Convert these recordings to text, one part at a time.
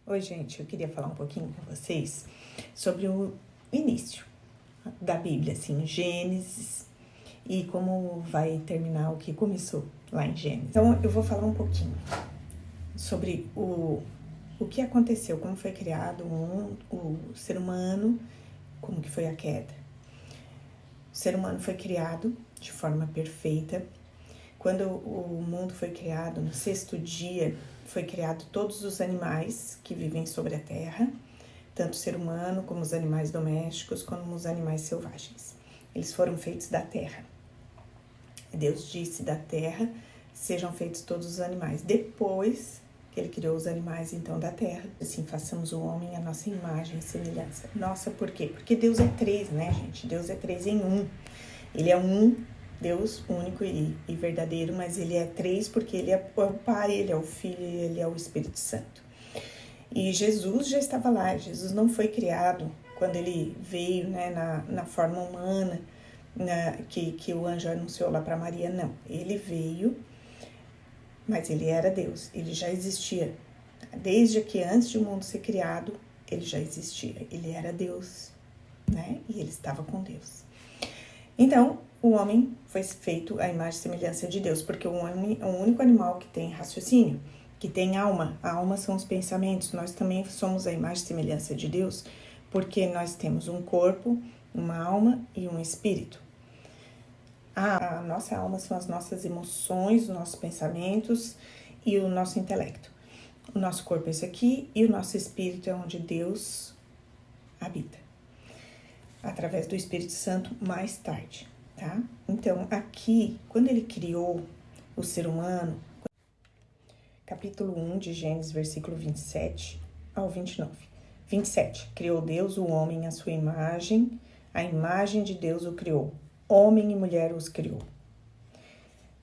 Oi, gente, eu queria falar um pouquinho com vocês sobre o início da Bíblia, assim, Gênesis, e como vai terminar o que começou lá em Gênesis. Então, eu vou falar um pouquinho sobre o que aconteceu, como foi criado o ser humano, como que foi a queda. O ser humano foi criado de forma perfeita. Quando o mundo foi criado, no sexto dia, foi criado todos os animais que vivem sobre a terra, tanto o ser humano como os animais domésticos, como os animais selvagens. Eles foram feitos da terra. Deus disse da terra, sejam feitos todos os animais. Depois que ele criou os animais, então, da terra, assim, façamos o homem a nossa imagem e semelhança. Nossa, por quê? Porque Deus é três, né, gente? Deus é três em um. Ele é um Deus único e verdadeiro, mas ele é três porque ele é o Pai, ele é o Filho e ele é o Espírito Santo. E Jesus já estava lá, Jesus não foi criado quando ele veio, né, na forma humana, que o anjo anunciou lá para Maria, não. Ele veio, mas ele era Deus, ele já existia. Desde que antes de o mundo ser criado, ele já existia, ele era Deus, né, e ele estava com Deus. Então, o homem foi feito à imagem e semelhança de Deus, porque o homem é o único animal que tem raciocínio, que tem alma. A alma são os pensamentos. Nós também somos a imagem e semelhança de Deus, porque nós temos um corpo, uma alma e um espírito. A nossa alma são as nossas emoções, os nossos pensamentos e o nosso intelecto. O nosso corpo é isso aqui e o nosso espírito é onde Deus habita, através do Espírito Santo mais tarde, tá? Então, aqui, quando ele criou o ser humano, capítulo 1 de Gênesis, versículo 27 ao 29. 27, criou Deus o homem à sua imagem, a imagem de Deus o criou, homem e mulher os criou.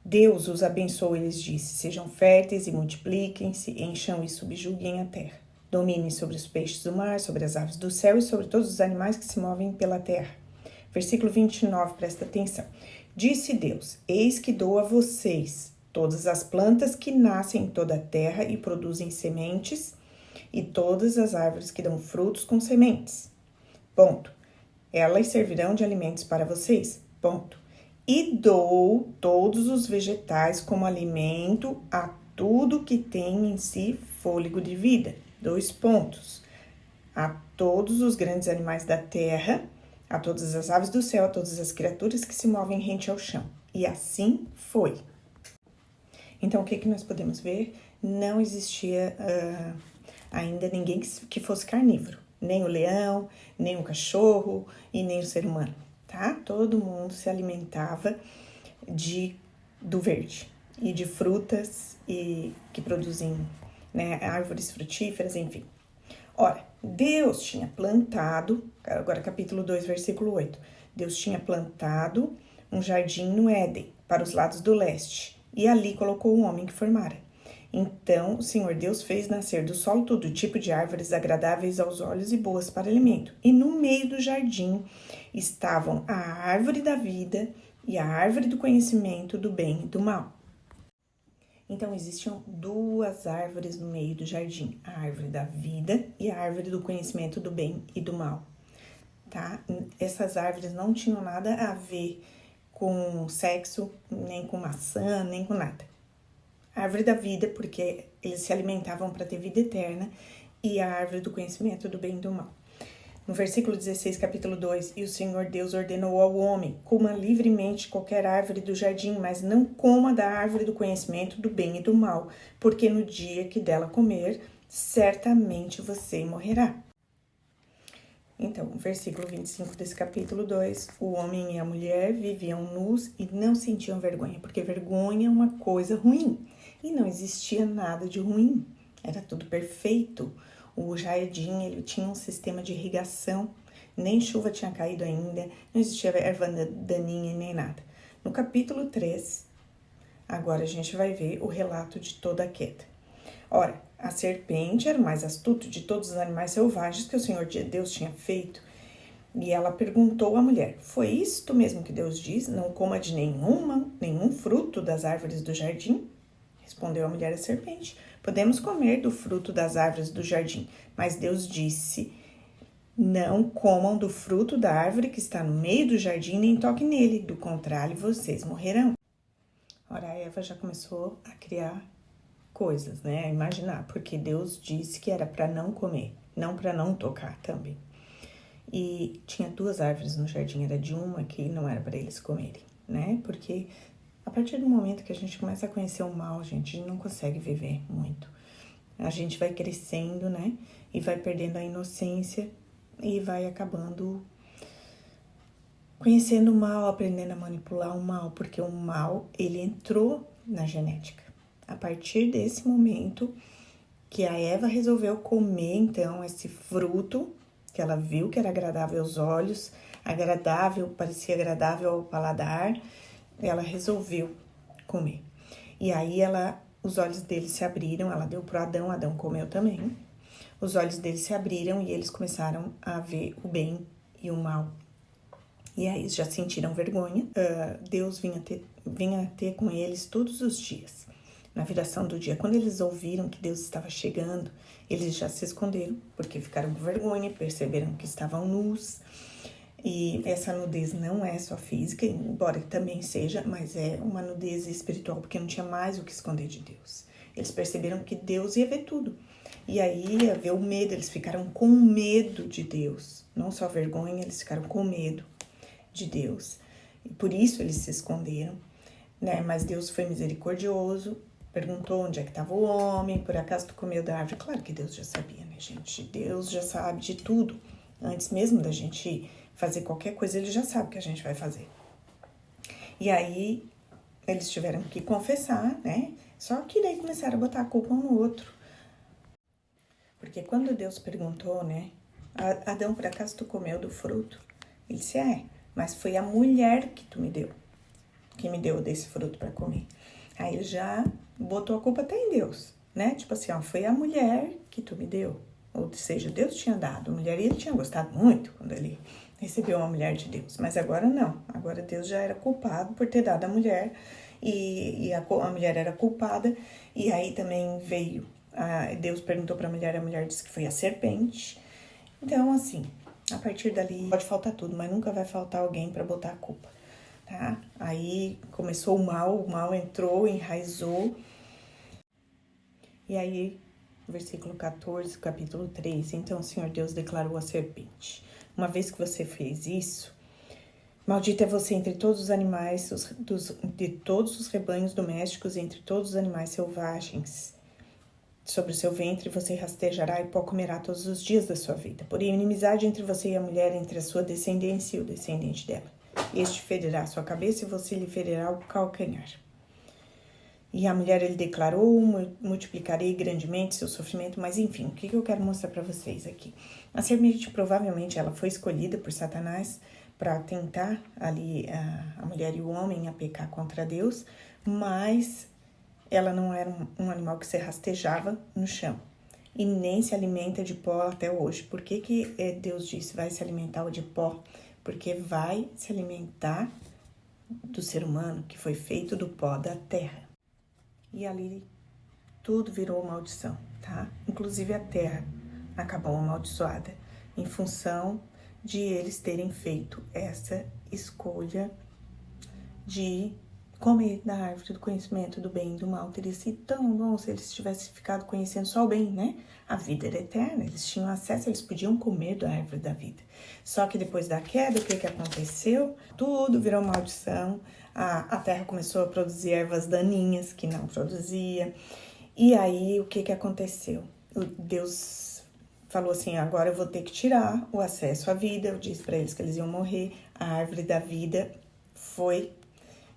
Deus os abençoou e lhes disse, sejam férteis e multipliquem-se, encham e subjuguem a terra. Dominem sobre os peixes do mar, sobre as aves do céu e sobre todos os animais que se movem pela terra. Versículo 29, presta atenção. Disse Deus, eis que dou a vocês todas as plantas que nascem em toda a terra e produzem sementes, e todas as árvores que dão frutos com sementes. Ponto. Elas servirão de alimentos para vocês. Ponto. E dou todos os vegetais como alimento a tudo que tem em si fôlego de vida. 2 pontos. A todos os grandes animais da terra, a todas as aves do céu, a todas as criaturas que se movem rente ao chão. E assim foi. Então, o que nós podemos ver? Não existia ainda ninguém que fosse carnívoro. Nem o leão, nem o cachorro e nem o ser humano, tá? Todo mundo se alimentava do verde e de frutas e que produzem, né, árvores frutíferas, enfim. Ora, Deus tinha plantado, agora capítulo 2, versículo 8. Deus tinha plantado um jardim no Éden, para os lados do leste, e ali colocou o homem que formara. Então, o Senhor Deus fez nascer do solo todo tipo de árvores agradáveis aos olhos e boas para alimento. E no meio do jardim estavam a árvore da vida e a árvore do conhecimento do bem e do mal. Então, existiam 2 árvores no meio do jardim, a árvore da vida e a árvore do conhecimento do bem e do mal, tá? Essas árvores não tinham nada a ver com sexo, nem com maçã, nem com nada. A árvore da vida, porque eles se alimentavam para ter vida eterna, e a árvore do conhecimento do bem e do mal. No versículo 16, capítulo 2, e o Senhor Deus ordenou ao homem, coma livremente qualquer árvore do jardim, mas não coma da árvore do conhecimento do bem e do mal, porque no dia que dela comer, certamente você morrerá. Então, versículo 25 desse capítulo 2, o homem e a mulher viviam nus e não sentiam vergonha, porque vergonha é uma coisa ruim, e não existia nada de ruim, era tudo perfeito. O jardim, ele tinha um sistema de irrigação, nem chuva tinha caído ainda, não existia erva daninha nem nada. No capítulo 3, agora a gente vai ver o relato de toda a queda. Ora, a serpente era o mais astuto de todos os animais selvagens que o Senhor Deus tinha feito. E ela perguntou à mulher, foi isto mesmo que Deus diz? Não coma de nenhum fruto das árvores do jardim? Respondeu a mulher à serpente, Podemos comer do fruto das árvores do jardim, mas Deus disse: não comam do fruto da árvore que está no meio do jardim, nem toquem nele, do contrário, vocês morrerão. Ora, a Eva já começou a criar coisas, né? A imaginar, porque Deus disse que era para não comer, não para não tocar também. E tinha 2 árvores no jardim, era de uma que não era para eles comerem, né? Porque a partir do momento que a gente começa a conhecer o mal, a gente não consegue viver muito. A gente vai crescendo, né? E vai perdendo a inocência e vai acabando conhecendo o mal, aprendendo a manipular o mal, porque o mal, ele entrou na genética. A partir desse momento que a Eva resolveu comer, então, esse fruto, que ela viu que era agradável aos olhos, parecia agradável ao paladar, ela resolveu comer. E aí os olhos dele se abriram, ela deu para Adão comeu também. Os olhos deles se abriram e eles começaram a ver o bem e o mal. E aí já sentiram vergonha. Deus vinha ter com eles todos os dias. Na viração do dia, quando eles ouviram que Deus estava chegando, eles já se esconderam, porque ficaram com vergonha, perceberam que estavam nus. E essa nudez não é só física, embora também seja, mas é uma nudez espiritual, porque não tinha mais o que esconder de Deus. Eles perceberam que Deus ia ver tudo. E aí ia ver o medo, eles ficaram com medo de Deus. Não só vergonha, eles ficaram com medo de Deus. E por isso eles se esconderam, né? Mas Deus foi misericordioso, perguntou onde é que estava o homem, por acaso tu comeu da árvore? Claro que Deus já sabia, né, gente? Deus já sabe de tudo. Antes mesmo da gente fazer qualquer coisa, ele já sabe o que a gente vai fazer. E aí, eles tiveram que confessar, né? Só que daí começaram a botar a culpa um no outro. Porque quando Deus perguntou, né? Adão, por acaso tu comeu do fruto? Ele disse, mas foi a mulher que tu me deu. Que me deu desse fruto para comer. Aí ele já botou a culpa até em Deus, né? Tipo assim, foi a mulher que tu me deu. Ou seja, Deus tinha dado a mulher e ele tinha gostado muito quando ele recebeu uma mulher de Deus. Mas agora não. Agora Deus já era culpado por ter dado a mulher e a mulher era culpada. E aí também veio, Deus perguntou para a mulher disse que foi a serpente. Então, assim, a partir dali pode faltar tudo, mas nunca vai faltar alguém para botar a culpa, tá? Aí começou o mal entrou, enraizou. E aí, versículo 14, capítulo 3. Então o Senhor Deus declarou à serpente: uma vez que você fez isso, maldito é você entre todos os animais, de todos os rebanhos domésticos e entre todos os animais selvagens. Sobre o seu ventre você rastejará e pó comerá todos os dias da sua vida. Porém, inimizade entre você e a mulher, entre a sua descendência e o descendente dela. Este ferirá a sua cabeça e você lhe ferirá o calcanhar. E a mulher, ele declarou, multiplicarei grandemente seu sofrimento, mas enfim, o que eu quero mostrar para vocês aqui? A serpente, provavelmente, ela foi escolhida por Satanás para tentar ali a mulher e o homem a pecar contra Deus, mas ela não era um animal que se rastejava no chão e nem se alimenta de pó até hoje. Por que Deus disse vai se alimentar de pó? Porque vai se alimentar do ser humano que foi feito do pó da terra. E ali tudo virou maldição, tá? Inclusive a terra acabou amaldiçoada em função de eles terem feito essa escolha de comer da árvore do conhecimento do bem e do mal. Teria sido tão bom se eles tivessem ficado conhecendo só o bem, né? A vida era eterna, eles tinham acesso, eles podiam comer da árvore da vida. Só que depois da queda, o que aconteceu? Tudo virou maldição. A terra começou a produzir ervas daninhas que não produzia. E aí, o que aconteceu? Deus falou assim, agora eu vou ter que tirar o acesso à vida. Eu disse para eles que eles iam morrer. A árvore da vida foi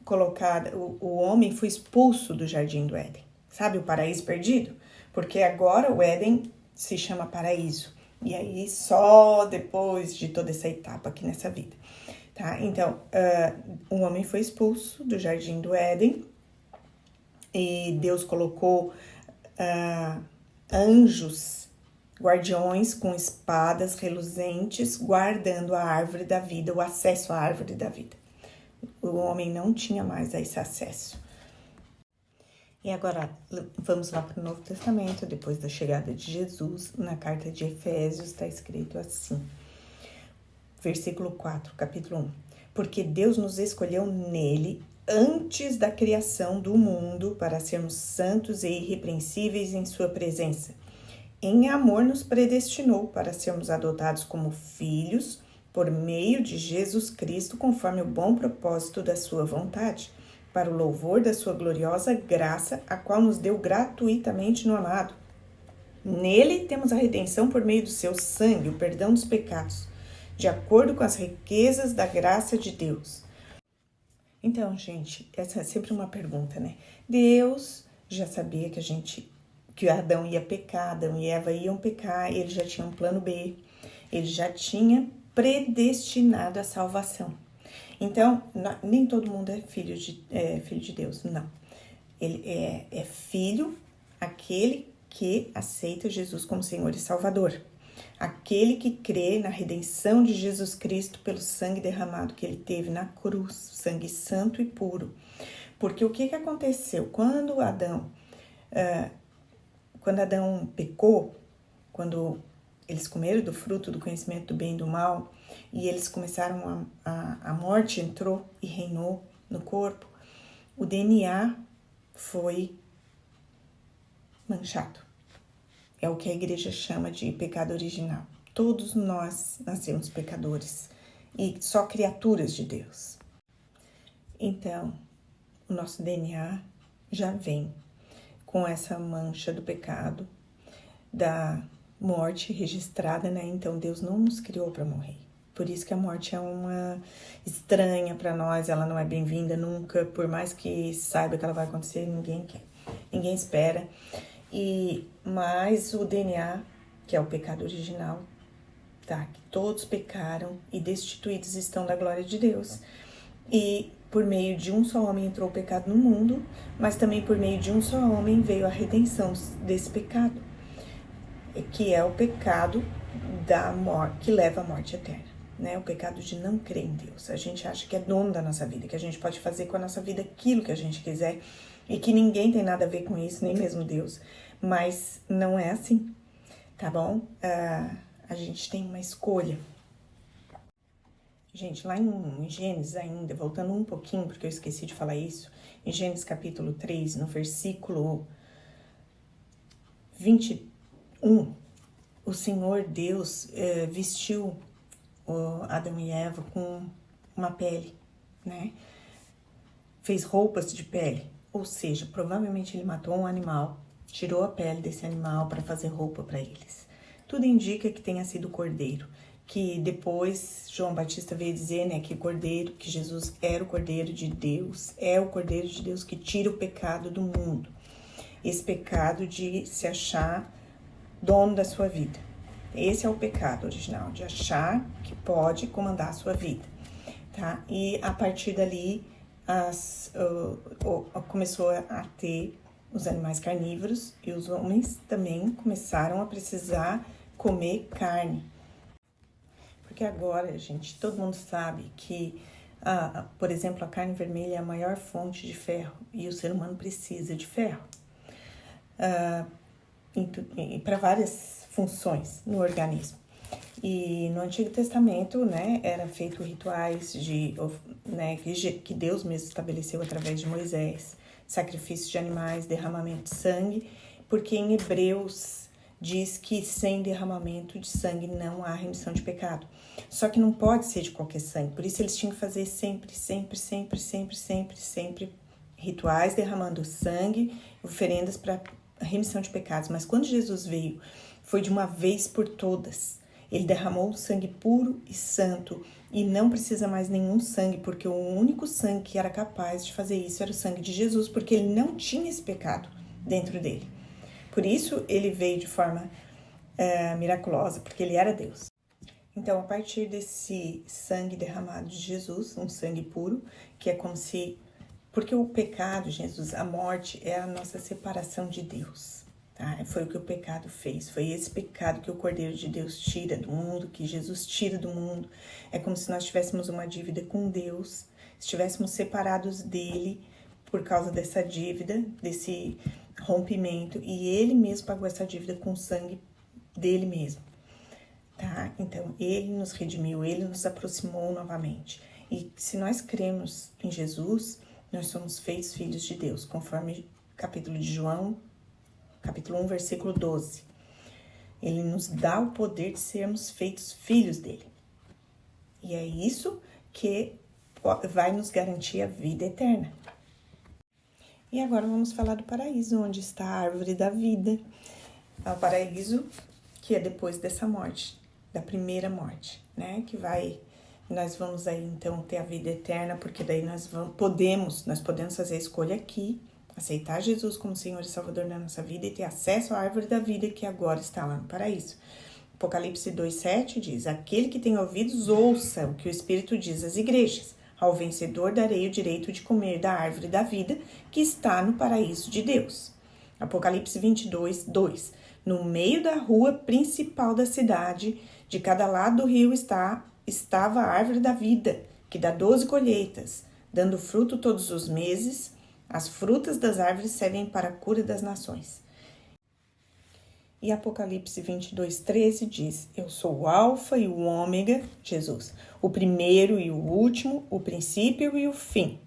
colocada, o homem foi expulso do jardim do Éden. Sabe o paraíso perdido? Porque agora o Éden se chama paraíso. E aí, só depois de toda essa etapa aqui nessa vida. Tá? Então, o homem foi expulso do jardim do Éden e Deus colocou anjos, guardiões com espadas reluzentes, guardando a árvore da vida, o acesso à árvore da vida. O homem não tinha mais esse acesso. E agora vamos lá para o Novo Testamento, depois da chegada de Jesus, na carta de Efésios está escrito assim, versículo 4, capítulo 1. Porque Deus nos escolheu nele antes da criação do mundo para sermos santos e irrepreensíveis em sua presença. Em amor nos predestinou para sermos adotados como filhos por meio de Jesus Cristo, conforme o bom propósito da sua vontade, para o louvor da sua gloriosa graça, a qual nos deu gratuitamente no amado. Nele temos a redenção por meio do seu sangue, o perdão dos pecados, de acordo com as riquezas da graça de Deus. Então, gente, essa é sempre uma pergunta, né? Deus já sabia que Adão ia pecar, Adão e Eva iam pecar, ele já tinha um plano B, ele já tinha predestinado a salvação. Então, nem todo mundo é filho de Deus, não. Ele é filho aquele que aceita Jesus como Senhor e Salvador. Aquele que crê na redenção de Jesus Cristo pelo sangue derramado que ele teve na cruz, sangue santo e puro. Porque o que aconteceu? Quando Adão pecou, quando eles comeram do fruto do conhecimento do bem e do mal, e eles começaram a morte entrou e reinou no corpo, o DNA foi manchado. É o que a igreja chama de pecado original. Todos nós nascemos pecadores e só criaturas de Deus. Então, o nosso DNA já vem com essa mancha do pecado, da morte registrada, né? Então, Deus não nos criou para morrer. Por isso que a morte é uma estranha para nós, ela não é bem-vinda nunca, por mais que saiba que ela vai acontecer, ninguém quer, ninguém espera. Mas o DNA, que é o pecado original, tá? Que todos pecaram e destituídos estão da glória de Deus. E por meio de um só homem entrou o pecado no mundo, mas também por meio de um só homem veio a redenção desse pecado, que é o pecado da morte, que leva à morte eterna, né? O pecado de não crer em Deus. A gente acha que é dono da nossa vida, que a gente pode fazer com a nossa vida aquilo que a gente quiser e que ninguém tem nada a ver com isso, nem mesmo Deus. Mas não é assim, tá bom? A gente tem uma escolha. Gente, lá em Gênesis ainda, voltando um pouquinho, porque eu esqueci de falar isso, em Gênesis capítulo 3, no versículo 21, o Senhor Deus vestiu Adão e Eva com uma pele, né? Fez roupas de pele, ou seja, provavelmente ele matou um animal, tirou a pele desse animal para fazer roupa para eles. Tudo indica que tenha sido o cordeiro, que depois João Batista veio dizer, né, que Jesus era o cordeiro de Deus, é o cordeiro de Deus que tira o pecado do mundo. Esse pecado de se achar dono da sua vida. Esse é o pecado original, de achar que pode comandar a sua vida, tá? E a partir dali, começou a ter os animais carnívoros e os homens também começaram a precisar comer carne. Porque agora, gente, todo mundo sabe que, por exemplo, a carne vermelha é a maior fonte de ferro e o ser humano precisa de ferro para várias funções no organismo. E no Antigo Testamento, né, era feito rituais que Deus mesmo estabeleceu através de Moisés, sacrifício de animais, derramamento de sangue, porque em Hebreus diz que sem derramamento de sangue não há remissão de pecado. Só que não pode ser de qualquer sangue, por isso eles tinham que fazer sempre rituais derramando sangue, oferendas para remissão de pecados. Mas quando Jesus veio, foi de uma vez por todas. Ele derramou sangue puro e santo e não precisa mais nenhum sangue, porque o único sangue que era capaz de fazer isso era o sangue de Jesus, porque ele não tinha esse pecado dentro dele. Por isso ele veio de forma miraculosa, porque ele era Deus. Então, a partir desse sangue derramado de Jesus, um sangue puro, que é como se... Porque o pecado, Jesus, a morte, é a nossa separação de Deus. Tá? Foi o que o pecado fez, foi esse pecado que o Cordeiro de Deus tira do mundo, que Jesus tira do mundo. É como se nós tivéssemos uma dívida com Deus, estivéssemos separados dele por causa dessa dívida, desse rompimento, e ele mesmo pagou essa dívida com o sangue dele mesmo, tá? Então, ele nos redimiu, ele nos aproximou novamente. E se nós cremos em Jesus, nós somos feitos filhos de Deus, conforme capítulo de João, capítulo 1, versículo 12. Ele nos dá o poder de sermos feitos filhos dele. E é isso que vai nos garantir a vida eterna. E agora vamos falar do paraíso, onde está a árvore da vida. É o paraíso que é depois dessa morte, da primeira morte, né? Nós vamos aí então ter a vida eterna, porque daí nós podemos fazer a escolha aqui, aceitar Jesus como Senhor e Salvador da nossa vida e ter acesso à árvore da vida que agora está lá no paraíso. Apocalipse 2:7 diz: aquele que tem ouvidos, ouça o que o Espírito diz às igrejas. Ao vencedor darei o direito de comer da árvore da vida que está no paraíso de Deus. Apocalipse 22:2. No meio da rua principal da cidade, de cada lado do rio estava a árvore da vida, que dá 12 colheitas, dando fruto todos os meses. As frutas das árvores servem para a cura das nações. E Apocalipse 22:13 diz: eu sou o alfa e o ômega, Jesus, o primeiro e o último, o princípio e o fim.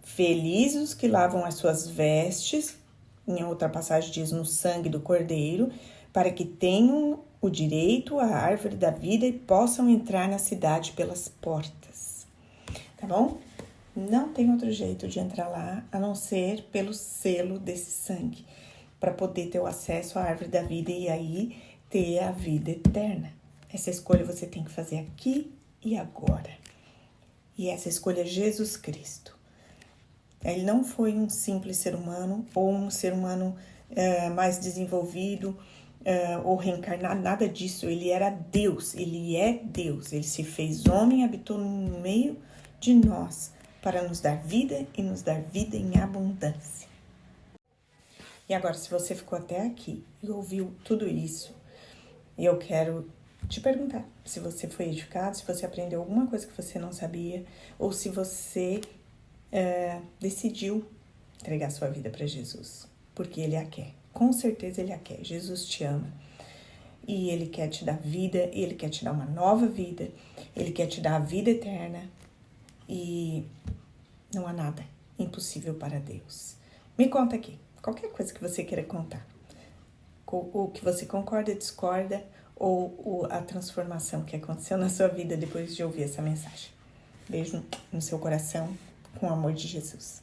Felizes os que lavam as suas vestes, em outra passagem diz, no sangue do Cordeiro, para que tenham o direito à árvore da vida e possam entrar na cidade pelas portas. Tá bom? Não tem outro jeito de entrar lá, a não ser pelo selo desse sangue, para poder ter o acesso à árvore da vida e aí ter a vida eterna. Essa escolha você tem que fazer aqui e agora. E essa escolha é Jesus Cristo. Ele não foi um simples ser humano ou um ser humano mais desenvolvido ou reencarnado, nada disso. Ele era Deus, ele é Deus. Ele se fez homem e habitou no meio de nós para nos dar vida e nos dar vida em abundância. E agora, se você ficou até aqui e ouviu tudo isso, eu quero te perguntar se você foi edificado, se você aprendeu alguma coisa que você não sabia, ou se você decidiu entregar sua vida para Jesus, porque Ele a quer. Com certeza Ele a quer. Jesus te ama. E Ele quer te dar vida, Ele quer te dar uma nova vida, Ele quer te dar a vida eterna. E não há nada impossível para Deus. Me conta aqui. Qualquer coisa que você queira contar, o que você concorda, discorda, ou a transformação que aconteceu na sua vida depois de ouvir essa mensagem. Beijo no seu coração, com o amor de Jesus.